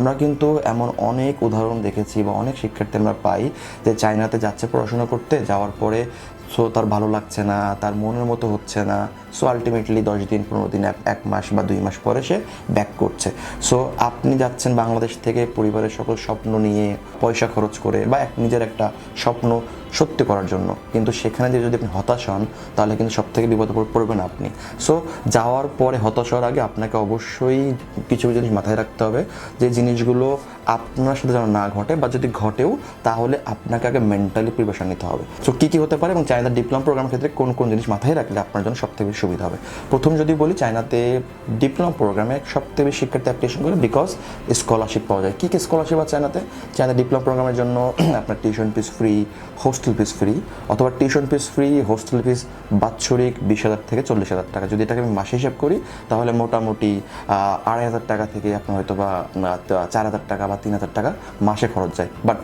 আমরা কিন্তু এমন অনেক উদাহরণ দেখেছি বা অনেক শিক্ষার্থী আমরা পাই যে চায়নাতে যাচ্ছে পড়াশোনা করতে, যাওয়ার পরে সো তার ভালো লাগছে না, তার মনের মতো হচ্ছে না, সো আলটিমেটলি 10 দিন 15 দিন, এক মাস বা 2 মাস পরে সে ব্যাক করছে। সো আপনি যাচ্ছেন বাংলাদেশ থেকে পরিবারের সকল স্বপ্ন নিয়ে, পয়সা খরচ করে বা নিজের একটা স্বপ্ন সত্যি করার জন্য, কিন্তু সেখানে যে যদি আপনি হতাশ হন তাহলে কিন্তু সব থেকে বিপদে পড়বেন আপনি। সো যাওয়ার পরে হতাশ হওয়ার আগে আপনাকে অবশ্যই কিছু জিনিস মাথায় রাখতে হবে, যে জিনিসগুলো আপনার সাথে যেন না ঘটে, বা যদি ঘটেও তাহলে আপনাকে আগে মেন্টালি প্রিপারেশন নিতে হবে। সো কী কী হতে পারে এবং চায়নার ডিপ্লোমা প্রোগ্রামের ক্ষেত্রে কোন কোন জিনিস মাথায় রাখলে আপনার জন্য সবথেকে বেশি সুবিধা হবে। প্রথম যদি বলি, চায়নাতে ডিপ্লোমা প্রোগ্রামে সবথেকে বেশি শিক্ষার্থী অ্যাপ্লিকেশন করে বিকজ স্কলারশিপ পাওয়া যায়। কী কী স্কলারশিপ আছে চায়নাতে? চায়নাতে ডিপ্লোমা প্রোগ্রামের জন্য আপনার tuition fees free, hostel fees free, অথবা tuition fees free, hostel fees বাৎসরিক 20,000 থেকে 40,000 টাকা। যদি এটাকে আমি মাসে হিসাব করি তাহলে মোটামুটি 2,500 টাকা থেকে আপনার হয়তো বা 4,000 টাকা বা 3,000 টাকা মাসে খরচ যায়। বাট